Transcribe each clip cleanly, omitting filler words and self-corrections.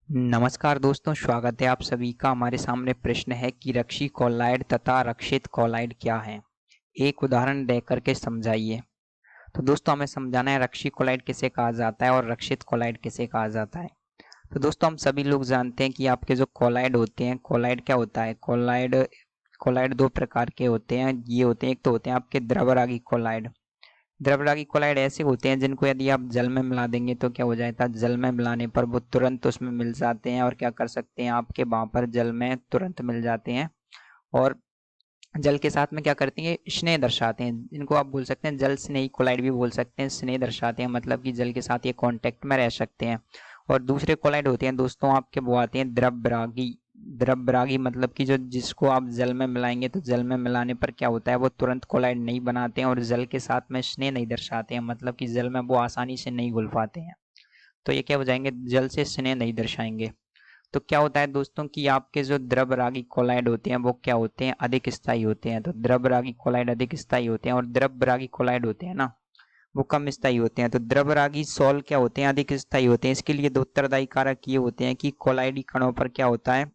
नमस्कार दोस्तों, स्वागत है आप सभी का। हमारे सामने प्रश्न है कि रक्षी कोलाइड तथा रक्षित कोलाइड क्या है। एक उदाहरण देकर के समझाइए। तो दोस्तों हमें समझाना है रक्षी कोलाइड किसे कहा जाता है और रक्षित कोलाइड किसे कहा जाता है। तो दोस्तों हम सभी लोग जानते हैं कि आपके जो कोलाइड होते हैं, कोलाइड क्या होता है। कोलाइड कोलाइड दो प्रकार के होते हैं। ये होते हैं, एक तो होते हैं आपके द्रवरागी कोलाइड। द्रवरागी कोलाइड ऐसे होते हैं जिनको यदि आप जल में मिला देंगे तो क्या हो जाता है, जल में मिलाने पर वो तुरंत उसमें मिल जाते हैं और क्या कर सकते हैं, आपके वहां पर जल में तुरंत मिल जाते हैं और जल के साथ में क्या करते हैं, स्नेह दर्शाते हैं। इनको आप बोल सकते हैं जल स्नेही कोलाइड भी बोल सकते हैं। स्नेह दर्शाते हैं मतलब कि जल के साथ ये कांटेक्ट में रह सकते हैं। और दूसरे कोलाइड होते हैं दोस्तों आपके, वो आते हैं द्रवरागी। द्रवरागी मतलब कि जो जिसको आप जल में मिलाएंगे तो जल में मिलाने पर क्या होता है, वो तुरंत कोलाइड नहीं बनाते हैं और जल के साथ में स्नेह नहीं दर्शाते हैं, मतलब कि जल में वो आसानी से नहीं घुल पाते हैं। तो ये क्या हो जाएंगे, जल से स्नेह नहीं दर्शाएंगे। तो क्या होता है दोस्तों कि आपके जो द्रवरागी कोलाइड होते हैं वो क्या होते हैं, अधिक स्थायी होते हैं। तो द्रवरागी कोलाइड अधिक स्थायी होते हैं और द्रवरागी कोलाइड होते हैं ना, वो कम स्थायी होते हैं। तो द्रवरागी सॉल क्या होते हैं, अधिक स्थायी होते हैं। इसके लिए दो उत्तरदायी कारक ये होते हैं कि कोलाइडी कणों पर क्या होता है,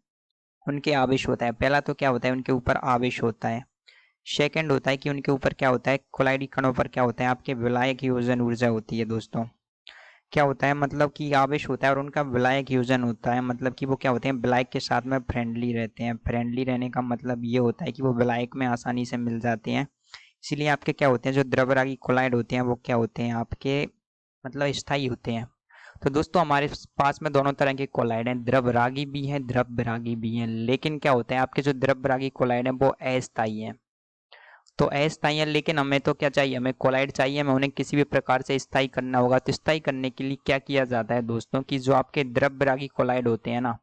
उनके आवेश होता है। पहला तो क्या होता है, उनके ऊपर आवेश होता है। सेकंड होता है कि उनके ऊपर क्या होता है, कोलाइडी कणों पर क्या होता है, आपके विलायक योजन ऊर्जा होती है। दोस्तों क्या होता है, मतलब कि आवेश होता है और उनका विलायक योजन होता है, मतलब कि वो क्या होते हैं, विलायक के साथ में फ्रेंडली रहते हैं। फ्रेंडली रहने का मतलब ये होता है कि वो विलायक में आसानी से मिल जाते हैं। इसीलिए आपके क्या होते हैं, जो द्रवरागी कोलाइड होते हैं वो क्या होते हैं आपके, मतलब स्थायी होते हैं। तो दोस्तों हमारे पास में दोनों तरह के कोलाइड हैं, द्रवरागी भी हैं, द्रवरागी भी हैं। लेकिन क्या होता है, आपके जो द्रवरागी कोलाइड हैं वो अस्थायी हैं। तो अस्थायी है, लेकिन हमें तो क्या चाहिए, हमें कोलाइड चाहिए, हमें उन्हें किसी भी प्रकार से स्थायी करना होगा। तो स्थायी करने के लिए क्या किया जाता है दोस्तों, कि जो आपके द्रवरागी कोलाइड होते हैं ना,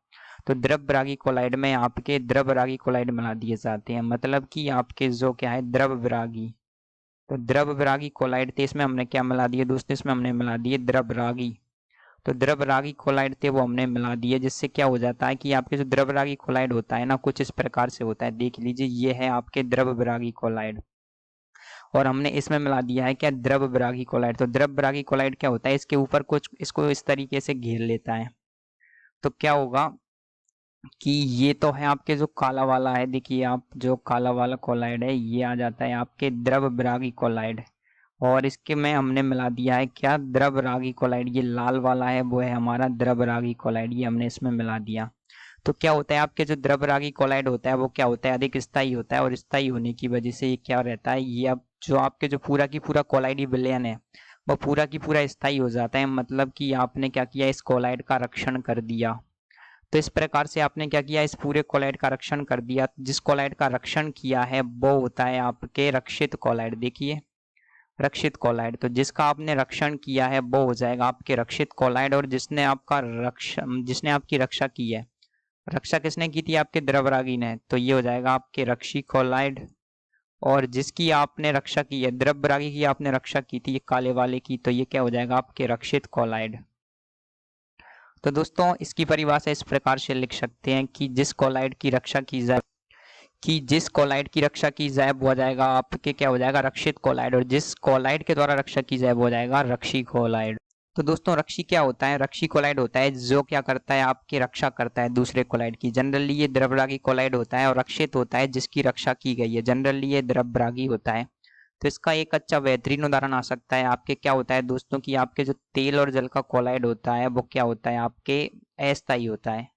तो द्रवरागी कोलाइड में आपके द्रवरागी कोलाइड मिला दिए जाते हैं। मतलब कि आपके जो क्या है, द्रवरागी, तो द्रवरागी कोलाइड थे, इसमें हमने क्या मिला दिए दोस्तों, इसमें हमने मिला दिए द्रवरागी। तो द्रवरागी कोलाइड थे वो हमने मिला दिए, जिससे क्या हो जाता है कि आपके जो द्रवरागी कोलाइड होता है ना, कुछ इस प्रकार से होता है। देख लीजिए, ये है आपके द्रवरागी कोलाइड और हमने इसमें मिला दिया है क्या, द्रवरागी कोलाइड। तो द्रवरागी कोलाइड क्या होता है, इसके ऊपर कुछ इसको इस तरीके से घेर लेता है। तो क्या होगा कि ये तो है आपके जो काला वाला है, देखिए आप, जो काला वाला कोलाइड है ये आ जाता है आपके द्रवरागी कोलाइड। और इसके में हमने मिला दिया है क्या, द्रवरागी कोलाइड। ये लाल वाला है वो है हमारा द्रवरागी कोलाइड, ये हमने इसमें मिला दिया। तो क्या होता है, आपके जो द्रवरागी कोलाइड होता है वो क्या होता है, अधिक स्थायी होता है और स्थायी होने की वजह से ये क्या रहता है, ये अब जो आपके जो पूरा की पूरा कोलाइडी विलयन है वो पूरा की पूरा स्थायी हो जाता है। मतलब कि आपने क्या किया, इस कोलाइड का रक्षण कर दिया। तो इस प्रकार से आपने क्या किया, इस पूरे कोलाइड का रक्षण कर दिया। जिस कोलाइड का रक्षण किया है वो होता है आपके रक्षित कोलाइड। देखिए, रक्षित कोलाइड, तो जिसका आपने रक्षण किया है वो हो जाएगा आपके रक्षित कोलाइड। और जिसने आपकी रक्षा की है, रक्षा किसने की थी, आपके द्रवरागी ने, तो ये हो जाएगा आपके रक्षी कोलाइड। और जिसकी आपने रक्षा की है, द्रवरागी की आपने रक्षा की थी, ये काले वाले की, तो ये क्या हो जाएगा आपके रक्षित कोलाइड। तो दोस्तों इसकी परिभाषा इस प्रकार से लिख सकते हैं कि जिस कोलाइड की रक्षा की जाए, वो हो जाएगा आपके, क्या हो जाएगा, रक्षित कोलाइड। और जिस कोलाइड के द्वारा रक्षा की जाए वो हो जाएगा रक्षी कोलाइड। तो दोस्तों रक्षी क्या होता है, रक्षी कोलाइड होता है जो क्या करता है, आपकी रक्षा करता है दूसरे कोलाइड की। जनरली ये द्रवरागी कोलाइड होता है। और रक्षित होता है जिसकी रक्षा की गई है, जनरली ये द्रवरागी होता है। तो इसका एक अच्छा बेहतरीन उदाहरण आ सकता है आपके, क्या होता है दोस्तों कि आपके जो तेल और जल का कोलाइड होता है वो क्या होता है आपके, अस्थायी होता है।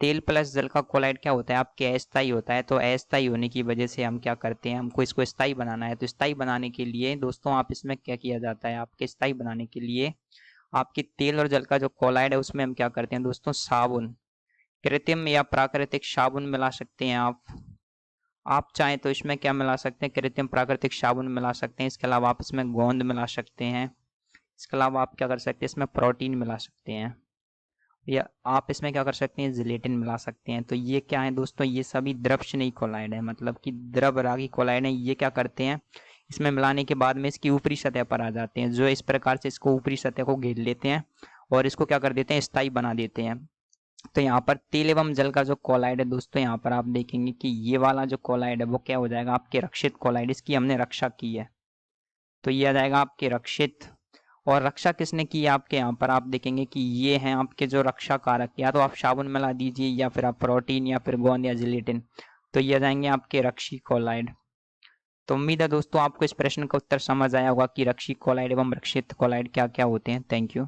तेल प्लस जल का कोलाइड क्या होता है आपके, अस्थायी होता है। तो अस्थायी होने की वजह से हम क्या करते हैं, हमको इसको स्थायी बनाना है। तो स्थायी बनाने के लिए दोस्तों आप इसमें क्या किया जाता है, आपके स्थायी बनाने के लिए आपके तेल और जल का जो कोलाइड है उसमें हम क्या करते हैं दोस्तों, साबुन, कृत्रिम या प्राकृतिक साबुन मिला सकते हैं आप चाहें तो इसमें क्या मिला सकते हैं, कृत्रिम प्राकृतिक साबुन मिला सकते हैं। इसके अलावा आप इसमें गोंद मिला सकते हैं। इसके अलावा आप क्या कर सकते हैं, इसमें प्रोटीन मिला सकते हैं, या आप इसमें क्या कर सकते हैं, जिलेटिन मिला सकते हैं। तो ये क्या है दोस्तों, ये सभी द्रवस्नेही कोलाइड है, मतलब कि द्रवरागी कोलाइड है। ये क्या करते हैं, इसमें मिलाने के बाद में इसकी ऊपरी सतह पर आ जाते हैं, जो इस प्रकार से इसको ऊपरी सतह को घेर लेते हैं और इसको क्या कर देते हैं, स्थायी बना देते हैं। तो यहाँ पर तेल एवं जल का जो कोलाइड है दोस्तों, यहाँ पर आप देखेंगे कि ये वाला जो कोलाइड है वो क्या हो जाएगा, आपके रक्षित कोलाइड, इसकी हमने रक्षा की है। तो ये आ जाएगा आपके रक्षित। और रक्षा किसने की आपके यहाँ पर आप देखेंगे कि ये हैं आपके जो रक्षा कारक, या तो आप साबुन मिला दीजिए या फिर आप प्रोटीन या फिर गोंद या जिलेटिन, तो ये आ जाएंगे आपके रक्षी कोलाइड। तो उम्मीद है दोस्तों आपको इस प्रश्न का उत्तर समझ आया होगा कि रक्षी कोलाइड एवं रक्षित कोलाइड क्या क्या होते हैं। Thank you.